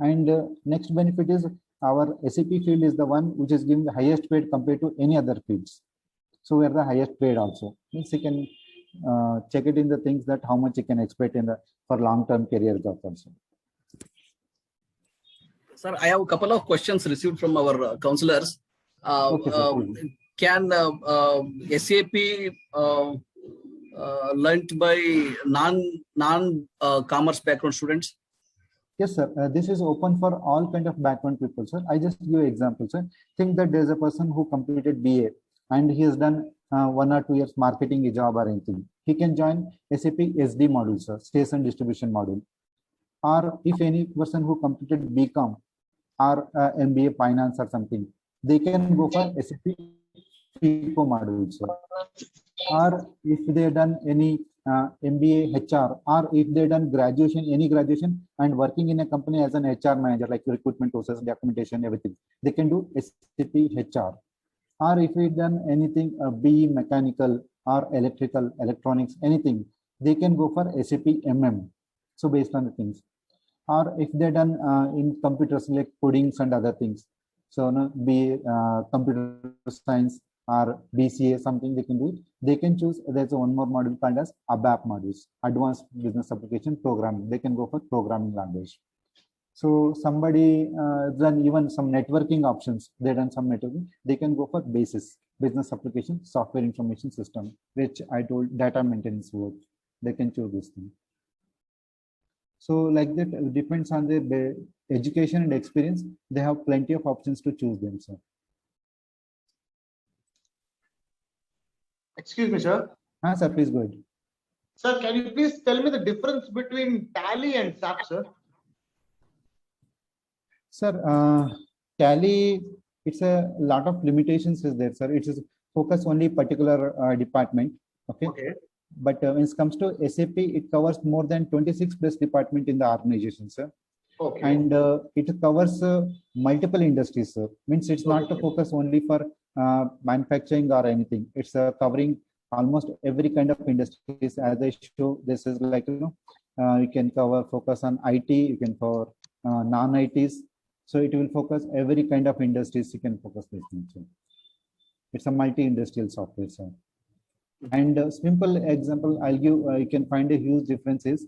And next benefit is our SAP field is the one which is giving the highest paid compared to any other fields. So we are the highest paid also. Means you can check it in the things that how much you can expect in the for long-term career growth also. Sir, I have a couple of questions received from our counselors. Okay, sir, can SAP learnt by non-commerce background students? Yes, sir. This is open for all kind of background people, sir. I just give example, sir. Think that there's a person who completed BA and he has done 1 or 2 years marketing job or anything. He can join SAP SD module, sir, station distribution module. Or if any person who completed BCom or MBA finance or something, they can go for SAP FICO module, sir. Or if they done any MBA HR, or if they done graduation, any graduation and working in a company as an HR manager, like recruitment process, documentation, everything, they can do SAP HR. Or if we done anything BE mechanical or electrical, electronics, anything, they can go for SAP MM. So based on the things. Or if they done in computers like codings and other things, so be computer science or BCA, something they can do it. They can choose. There's one more module called as ABAP modules, Advanced Business Application Programming. They can go for programming language. So somebody done even some networking options. They done some networking. They can go for BASIS, Business Application Software Information System, which I told data maintenance work. They can choose this thing. So like that depends on their education and experience. They have plenty of options to choose them, sir. Excuse me, sir. Sir, please go ahead. Sir, can you please tell me the difference between Tally and SAP, sir? Sir, Tally, it's a lot of limitations is there, sir. It is focus only particular department. Okay. But when it comes to SAP, it covers more than 26 plus department in the organization, sir. Okay. And it covers multiple industries, sir. Means it's not to focus only for manufacturing or anything. It's covering almost every kind of industries. As I show, this is like, you can focus on IT, you can cover non-ITs. So it will focus every kind of industries. You can focus this thing, sir. It's a multi-industrial software, sir. And simple example I'll give, you can find a huge difference is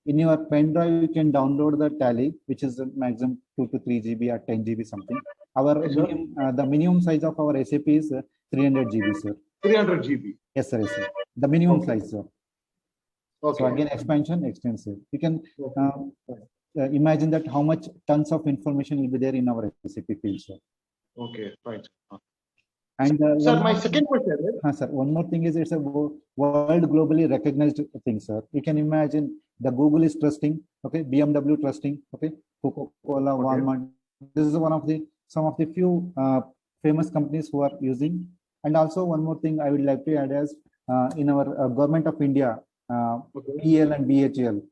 in your pen drive, you can download the Tally, which is a maximum 2 to 3 GB or 10 GB something. Our the minimum size of our SAP is 300 GB, sir. 300 GB. Yes, sir. Yes, sir. The minimum size, sir. Okay. So again, expansion, extensive. You can imagine that how much tons of information will be there in our SAP field, sir. Okay, right. And sir, my second question is, sir, one more thing is it's a world globally recognized thing, sir. You can imagine the Google is trusting, okay, BMW trusting, okay, Coca-Cola, Walmart. This is some of the few famous companies who are using. And also one more thing I would like to add is in our government of India, PL and BHL,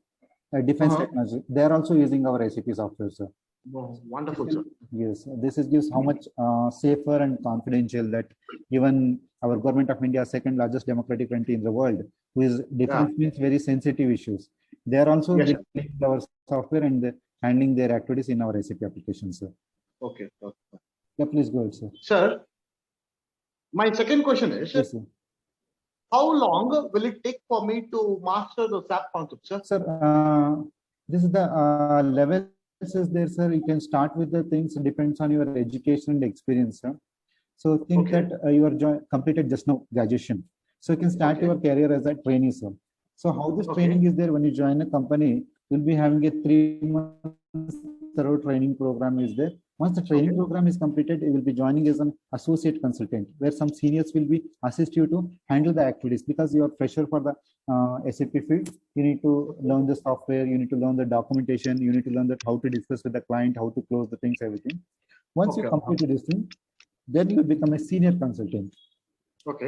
defense technology, they are also using our SAP software, sir. Oh, wonderful, sir. Yes, this is gives how much safer and confidential that even our government of India, second largest democratic country in the world, who is defense means very sensitive issues. They are also using our software and handling their activities in our SAP applications, sir. Okay. Yeah, please go ahead, sir. Sir, my second question is, yes, sir. How long will it take for me to master the SAP concept, sir? Sir, this is the level. Is there, sir. You can start with the things, depends on your education and experience, sir. So think that you are completed just now graduation, so you can start your career as a trainee, sir. So how this training is there when you join a company, you'll be having a 3 months thorough training program is there. Once the training program is completed, you will be joining as an associate consultant, where some seniors will be assist you to handle the activities, because you are fresher for the SAP field. You need to learn the software, you need to learn the documentation, you need to learn that how to discuss with the client, how to close the things, everything. Once you complete this thing, then you become a senior consultant.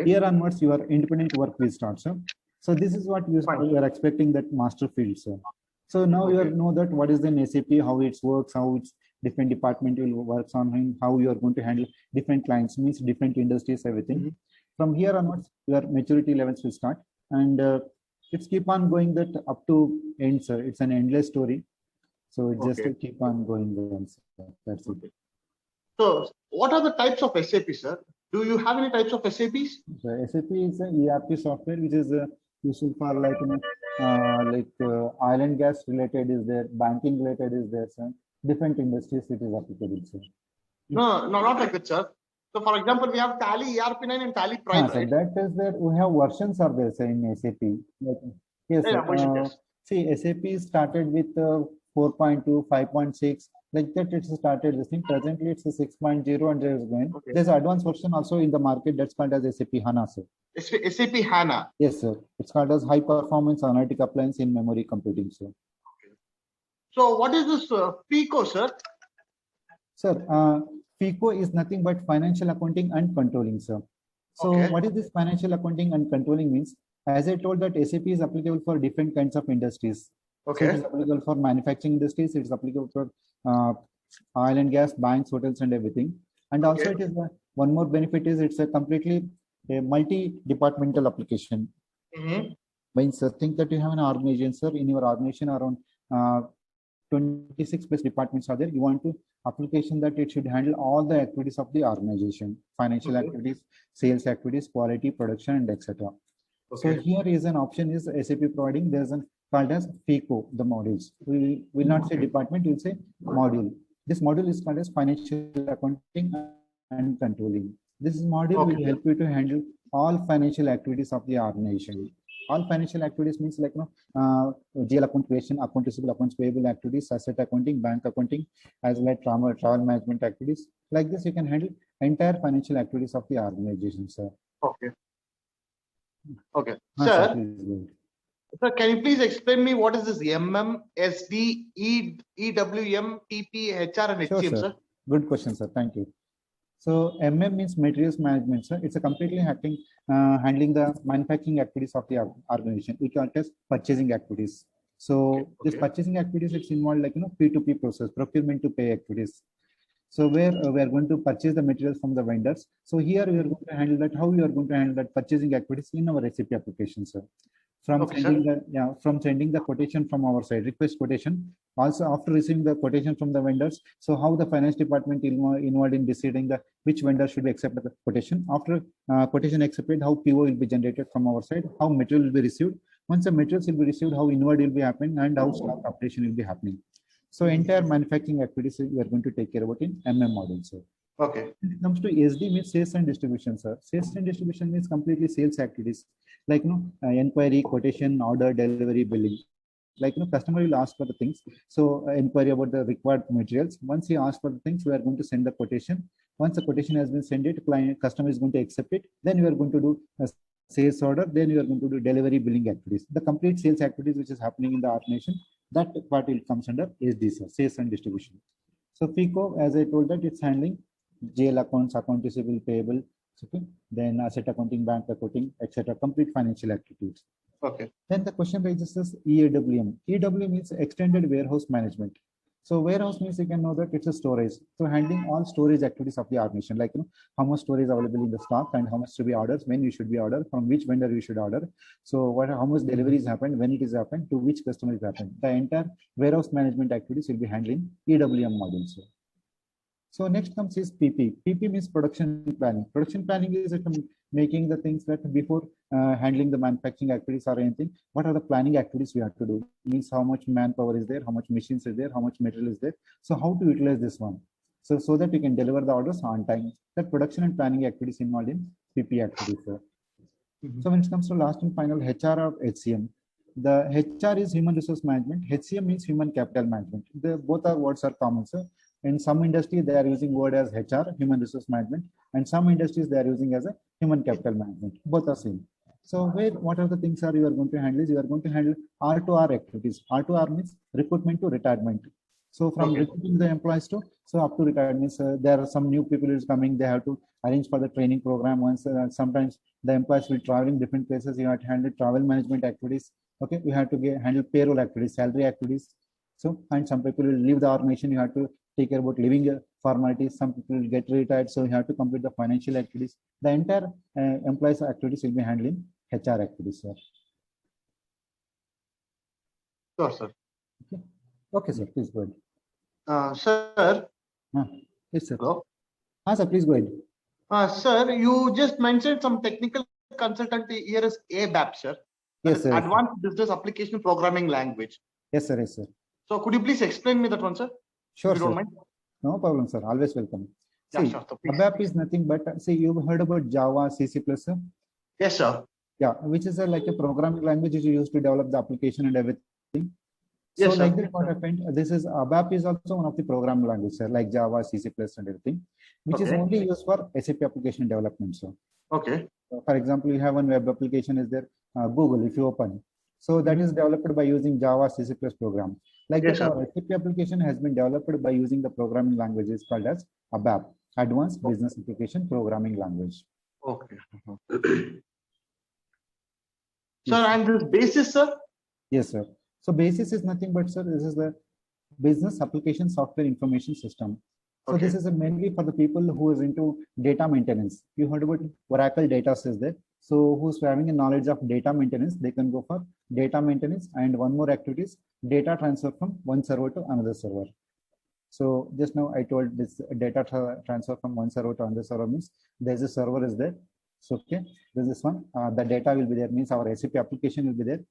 Here onwards, your independent work will start, sir. So this is what you are expecting, that master field, sir. So now you know that what is an SAP, how it works, how it's different department will works on, how you are going to handle different clients, means different industries, everything. From here onwards, your maturity levels will start, and it's keep on going that up to end, sir. It's an endless story. So it just Okay. to keep on going on. That's it. So what are the types of SAP, sir? Do you have any types of SAPs? So SAP is an ERP software which is useful for like oil and gas related is there, banking related is there, so different industries it is applicable. So. No, not like that, sir. So for example, we have Tally ERP9 and Tally Prime, So right? that is where we have versions are there, say in SAP. Like, yes, Yeah, version, yes. see, SAP started with 4.2, 5.6, like that it started this thing. Presently, it's a 6.0 and there is going. Okay. There's advanced version also in the market that's called as SAP HANA, sir. SAP HANA. Yes, sir. It's called as high performance analytic appliance in memory computing, sir. So what is this FICO, sir? Sir, FICO is nothing but financial accounting and controlling, sir. So Okay. what is this financial accounting and controlling means? As I told that SAP is applicable for different kinds of industries. Okay. So it is applicable for manufacturing industries. It's applicable for oil and gas, banks, hotels, and everything. And also, Okay. it is one more benefit is it's a completely multi-departmental application. Means think that you have an organization, sir. In your organization, around 26 plus departments are there. You want to application that it should handle all the activities of the organization, financial activities, sales activities, quality, production, and etc. So here is an option is SAP providing. There's a called as FICO, the modules. We will not say department, we'll say module. This module is called as financial accounting and controlling. This module will help you to handle all financial activities of the organization. All financial activities means like GL account creation, account receivable, accounts payable activities, asset accounting, bank accounting, as well as travel management activities. Like this, you can handle entire financial activities of the organization, sir. Okay. Okay. Sir, can you please explain me what is this MM, SD, EWM, TP, HR, and HCM, sure, sir? Good question, sir. Thank you. So MM means materials management, sir. It's a completely handling the manufacturing activities of the organization. We call it as purchasing activities. So this purchasing activities, it's involved like P2P process, procurement to pay activities. So where we are going to purchase the materials from the vendors. So here we are going to handle that. How we are going to handle that purchasing activities in our SAP application, sir. From sending the quotation from our side, request quotation. Also after receiving the quotation from the vendors, so how the finance department involved in deciding the which vendor should be accepted the quotation. After quotation accepted, how PO will be generated from our side, how material will be received. Once the materials will be received, how inward will be happening and how stock operation will be happening. So entire manufacturing activities we are going to take care about in MM model, sir. Okay. When it comes to SD means sales and distribution, sir. Sales and distribution means completely sales activities like inquiry, quotation, order, delivery, billing. Like customer will ask for the things. So inquiry about the required materials. Once he asks for the things, we are going to send the quotation. Once the quotation has been sent, customer is going to accept it. Then we are going to do a sales order. Then we are going to do delivery, billing activities. The complete sales activities which is happening in the organization, that part will comes under SD, sir, sales and distribution. So FICO, as I told that it's handling GL accounts, account receivable, payable, okay, then asset accounting, bank accounting, etc. Complete financial activities. Okay. Then the question raises is EWM. EWM means extended warehouse management. So warehouse means you can know that it's a storage. So handling all storage activities of the organization, like how much storage available in the stock and how much to be ordered, when you should be ordered, from which vendor you should order. So how much deliveries happened, when it is happened, to which customer is happened. The entire warehouse management activities will be handling EWM modules. So next comes is PP. PP means production planning. Production planning is making the things that before handling the manufacturing activities or anything, what are the planning activities we have to do? Means how much manpower is there, how much machines is there, how much material is there. So how to utilize this one? So that you can deliver the orders on time. That production and planning activities involved in PP activities. So when it comes to last and final HR or HCM, the HR is human resource management. HCM means human capital management. Both are words are common, sir. In some industries, they are using word as HR, human resource management, and some industries they are using as a human capital management. Both are same. So what are the things you are going to handle is you are going to handle R2R activities. R2R means recruitment to retirement. So from recruiting the employees to up to retirement, there are some new people is coming. They have to arrange for the training program. Once sometimes the employees will travel in different places. You have to handle travel management activities. Okay, you have to handle payroll activities, salary activities. So and some people will leave the organization. You have to take care about living formalities. Some people will get retired, so you have to complete the financial activities. The entire employees activities will be handling HR activities, sir. Sure, sir. Okay, sir. Please go ahead. Sir, Yes, sir. hello. Sir, please go ahead. Sir, you just mentioned some technical consultancy here is ABAP, sir. That Yes, is sir. Yes, sir. Advanced Business Application Programming Language. Yes, sir. Yes, sir. So could you please explain me that one, sir? Sure, If you don't sir. mind. No problem, sir. Always welcome. Yeah, See, sure. So please. ABAP is nothing but, see, you've heard about Java, C++, sir? Yes, sir. Yeah, which is like a programming language which you use to develop the application and everything. Yes, So sir. like that, what happened, this is ABAP is also one of the programming languages, sir, like Java, C++ and everything, which is Okay. only used for SAP application development. So, Okay. for example, you have one web application is there, Google, if you open. So that is developed by using Java, C++ program. Like Yes, that, sir. our SAP application has been developed by using the programming languages called as ABAP, Advanced Business Application Programming Language. Okay. Yes, Sir, sir. and this basis, sir? Yes, sir. So BASIS is nothing but, sir, this is the Business Application Software Information System. So Okay. this is mainly for the people who is into data maintenance. You heard about Oracle data is there. So who's having a knowledge of data maintenance, they can go for data maintenance, and one more activity is data transfer from one server to another server. So just now I told this data transfer from one server to another server means there's a server is there. So okay, there's this one. The data will be there, means our SAP application will be there.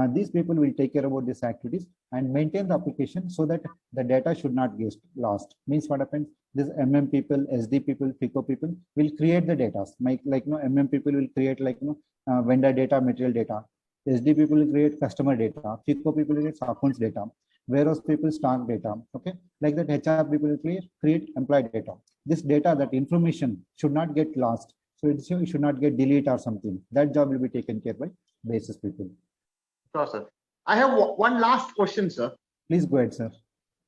These people will take care about these activities and maintain the application so that the data should not get lost. Means what happens? This MM people, SD people, FICO people will create the data. Like MM people will create vendor data, material data. SD people will create customer data. FICO people will create accounts data. Warehouse people stock data. Okay, like that HR people will create employee data. This data, that information should not get lost. So it should not get deleted or something. That job will be taken care by BASIS people. Sure, sir. I have one last question, sir. Please go ahead, sir.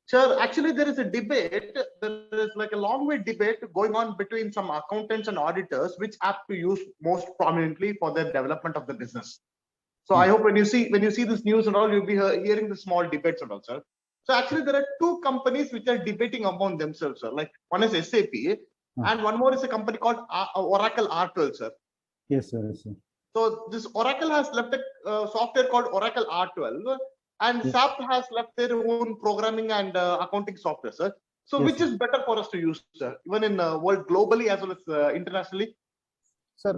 Sir, actually, there is a debate. There is like a long way debate going on between some accountants and auditors, which app to use most prominently for the development of the business. So I hope when you see this news and all, you'll be hearing the small debates and all, sir. So actually, there are two companies which are debating among themselves, sir. Like one is SAP, and one more is a company called Oracle R12, sir. Yes, sir. Yes, sir. So this Oracle has left a software called Oracle R12, and Yes. SAP has left their own programming and accounting software, sir. So Yes, which sir. is better for us to use, sir, even in world globally as well as internationally? Sir,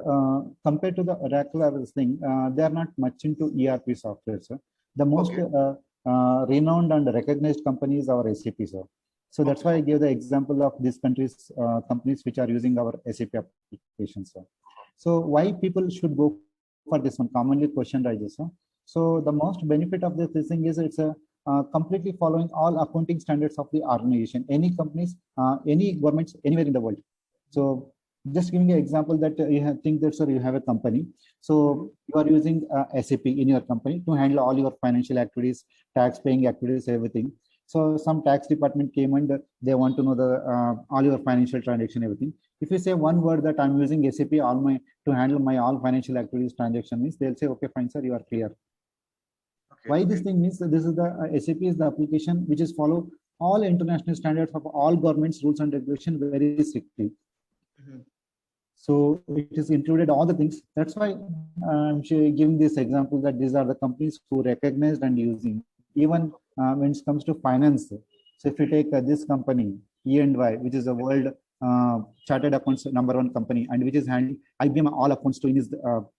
compared to the Oracle or this thing, they are not much into ERP software, sir. The most renowned and recognized company is our SAP, sir. So that's why I gave the example of these countries, companies which are using our SAP applications, sir. So why people should go for this one? Commonly question rises, sir. So the most benefit of this thing is it's a completely following all accounting standards of the organization, any companies, any governments, anywhere in the world. So just giving an example that you think that, sir, you have a company. So you are using SAP in your company to handle all your financial activities, tax paying activities, everything. So some tax department came and they want to know the all your financial transaction, everything. If you say one word that I'm using SAP to handle my all financial activities transaction means, they'll say, okay, fine, sir, you are clear. Okay. Why this thing means that this is the SAP is the application which is follow all international standards of all governments, rules and regulation very strictly. So it is included all the things. That's why I'm giving this example that these are the companies who recognized and using. Even when it comes to finance, so if you take this company E&Y, which is a world chartered accounts #1 company, and which is handling IBM all accounts to his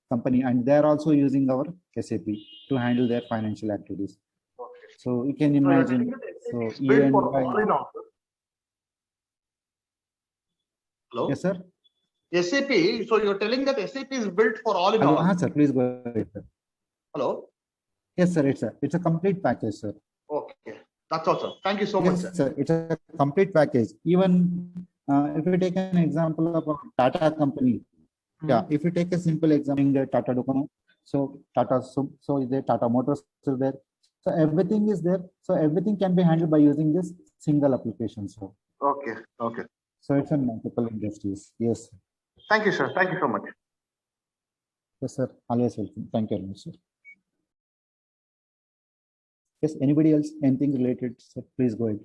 company, and they are also using our SAP to handle their financial activities. Okay. So you can imagine. So E&Y. Hello. Yes, sir. SAP. So you're telling that SAP is built for all in all. Sir, please go ahead, sir. Hello. Yes, sir. It's a complete package, sir. Okay, that's all, sir. Thank you so much, sir. It's a complete package. Even if you take an example of a Tata company, yeah. If you take a simple example, Tata Docomo, so Tata, so is there, Tata Motors is there. So everything is there. So everything can be handled by using this single application. So okay. So it's a multiple industries. Yes. Thank you, sir. Thank you so much. Yes, sir. Always welcome. Thank you very much, sir. Yes, anybody else, anything related, sir, please go ahead.